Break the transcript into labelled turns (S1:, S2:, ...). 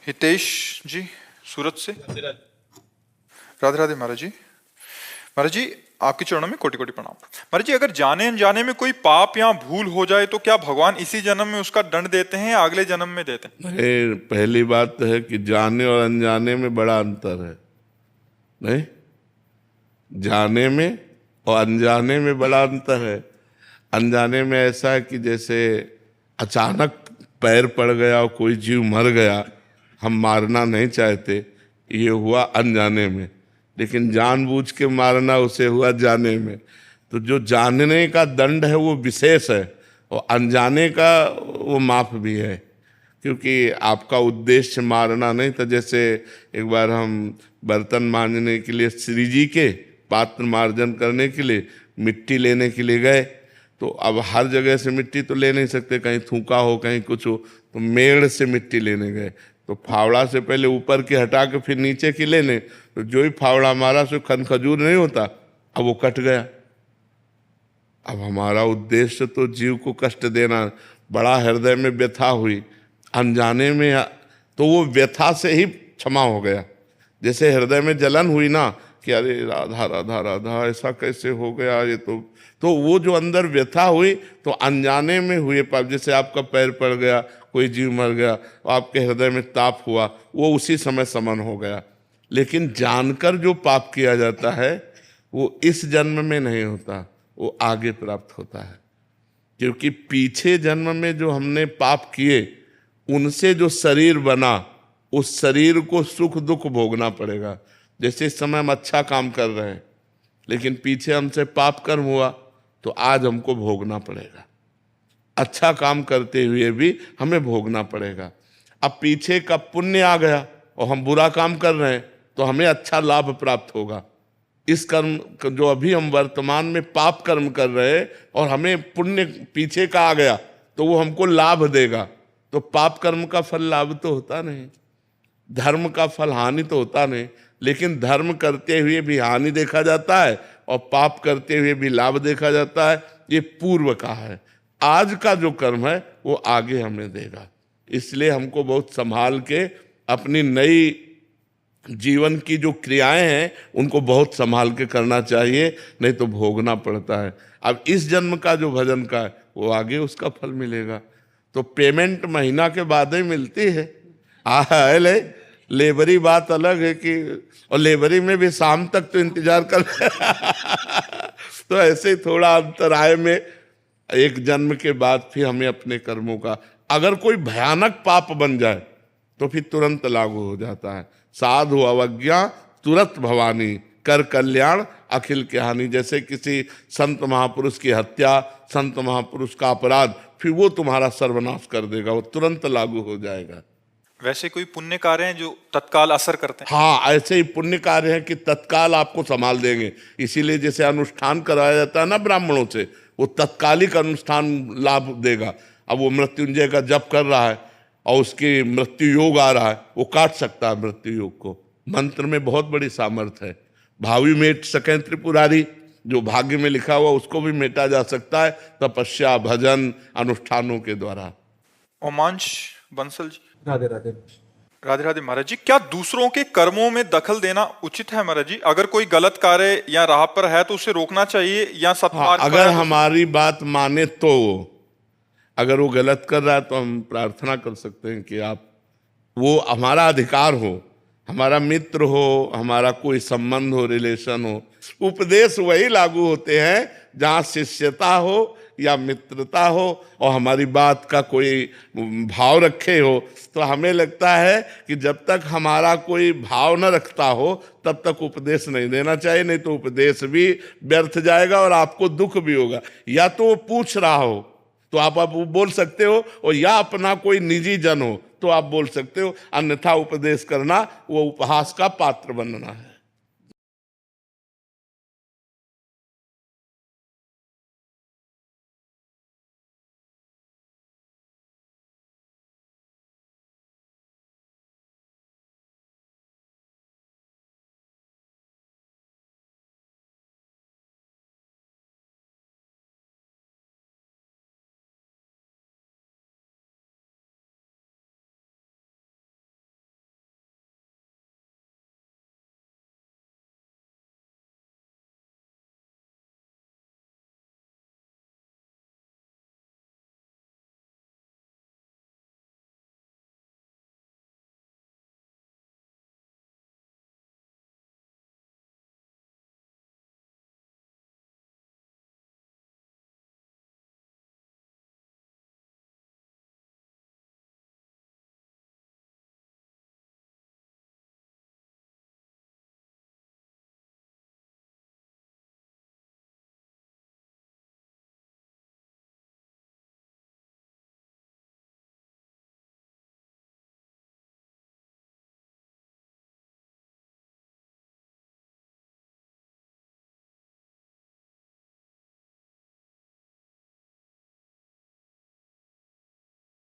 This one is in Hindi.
S1: हितेश जी सूरत से। राधे राधे महाराज जी। महाराज जी आपके चरणों में कोटि कोटि प्रणाम। महाराज जी अगर जाने अनजाने में कोई पाप या भूल हो जाए तो क्या भगवान इसी जन्म में उसका दंड देते हैं या अगले जन्म में देते हैं?
S2: नहीं, पहली बात तो है कि जाने और अनजाने में बड़ा अंतर है। नहीं, जाने में और अनजाने में बड़ा अंतर है। अनजाने में ऐसा है कि जैसे अचानक पैर पड़ गया और कोई जीव मर गया, हम मारना नहीं चाहते, ये हुआ अनजाने में। लेकिन जानबूझ के मारना उसे हुआ जाने में। तो जो जानने का दंड है वो विशेष है और अनजाने का वो माफ भी है, क्योंकि आपका उद्देश्य मारना नहीं था। जैसे एक बार हम बर्तन मांजने के लिए श्री जी के पात्र मार्जन करने के लिए मिट्टी लेने के लिए गए, तो अब हर जगह से मिट्टी तो ले नहीं सकते, कहीं थूका हो कहीं कुछ हो, तो मेड़ से मिट्टी लेने गए। तो फावड़ा से पहले ऊपर की हटा के फिर नीचे की लेने, तो जो ही फावड़ा मारा सो खन खजूर नहीं होता, अब वो कट गया। अब हमारा उद्देश्य तो जीव को कष्ट देना, बड़ा हृदय में व्यथा हुई अनजाने में, तो वो व्यथा से ही क्षमा हो गया। जैसे हृदय में जलन हुई ना कि अरे राधा राधा राधा ऐसा कैसे हो गया, ये तो वो जो अंदर व्यथा हुई तो अनजाने में हुए पाप। जैसे आपका पैर पड़ गया, कोई जीव मर गया, आपके हृदय में ताप हुआ, वो उसी समय समन हो गया। लेकिन जानकर जो पाप किया जाता है वो इस जन्म में नहीं होता, वो आगे प्राप्त होता है। क्योंकि पीछे जन्म में जो हमने पाप किए उनसे जो शरीर बना, उस शरीर को सुख दुख भोगना पड़ेगा। जैसे इस समय हम अच्छा काम कर रहे हैं, लेकिन पीछे हमसे पाप कर्म हुआ तो आज हमको भोगना पड़ेगा। अच्छा काम करते हुए भी हमें भोगना पड़ेगा। अब पीछे का पुण्य आ गया और हम बुरा काम कर रहे हैं तो हमें अच्छा लाभ प्राप्त होगा। इस कर्म जो अभी हम वर्तमान में पाप कर्म कर रहे हैं और हमें पुण्य पीछे का आ गया तो वो हमको लाभ देगा। तो पाप कर्म का फल लाभ तो होता नहीं, धर्म का फल हानि तो होता नहीं। लेकिन धर्म करते हुए भी हानि देखा जाता है और पाप करते हुए भी लाभ देखा जाता है। ये पूर्व का है, आज का जो कर्म है वो आगे हमें देगा। इसलिए हमको बहुत संभाल के अपनी नई जीवन की जो क्रियाएं हैं उनको बहुत संभाल के करना चाहिए, नहीं तो भोगना पड़ता है। अब इस जन्म का जो भजन का है वो आगे उसका फल मिलेगा। तो पेमेंट महीना के बाद ही मिलती है। लेबरी बात अलग है कि, और लेबरी में भी शाम तक तो इंतजार कर तो ऐसे ही थोड़ा अंतराय में एक जन्म के बाद फिर हमें अपने कर्मों का, अगर कोई भयानक पाप बन जाए तो फिर तुरंत लागू हो जाता है। साधु अवज्ञा तुरंत भवानी, कर कल्याण अखिल की हानि। जैसे किसी संत महापुरुष की हत्या, संत महापुरुष का अपराध, फिर वो तुम्हारा सर्वनाश कर देगा, वो तुरंत लागू हो जाएगा।
S1: वैसे कोई पुण्य कार्य हैं जो तत्काल असर करते हैं?
S2: हाँ, ऐसे ही पुण्य कार्य हैं कि तत्काल आपको संभाल देंगे। इसीलिए जैसे अनुष्ठान कराया जाता है ना ब्राह्मणों से, वो तत्कालिक अनुष्ठान लाभ देगा। अब वो मृत्युंजय का जप कर रहा है और उसकी मृत्यु योग आ रहा है, वो काट सकता है मृत्यु योग को। मंत्र में बहुत बड़ी सामर्थ्य है। भावी मेट सकें त्रिपुरारी, जो भाग्य में लिखा हुआ उसको भी मेटा जा सकता है तपस्या भजन अनुष्ठानों के द्वारा।
S1: ओमांश बंसल जी।
S3: राधे राधे।
S1: राधे राधे महाराज जी। क्या दूसरों के कर्मों में दखल देना उचित है महाराज जी? अगर कोई गलत कार्य या राह पर है तो उसे रोकना चाहिए या सत्मार्ग पर
S2: अगर
S1: है तो
S2: हमारी बात माने तो, अगर वो गलत कर रहा है तो हम प्रार्थना कर सकते हैं कि आप, वो हमारा अधिकार हो, हमारा मित्र हो, हमारा कोई संबंध हो, रिलेशन हो। उपदेश वही लागू होते हैं जहाँ शिष्यता हो या मित्रता हो और हमारी बात का कोई भाव रखे हो। तो हमें लगता है कि जब तक हमारा कोई भाव न रखता हो तब तक उपदेश नहीं देना चाहिए, नहीं तो उपदेश भी व्यर्थ जाएगा और आपको दुख भी होगा। या तो वो पूछ रहा हो तो आप बोल सकते हो, और या अपना कोई निजी जन हो तो आप बोल सकते हो, अन्यथा उपदेश करना वो उपहास का पात्र बनना है।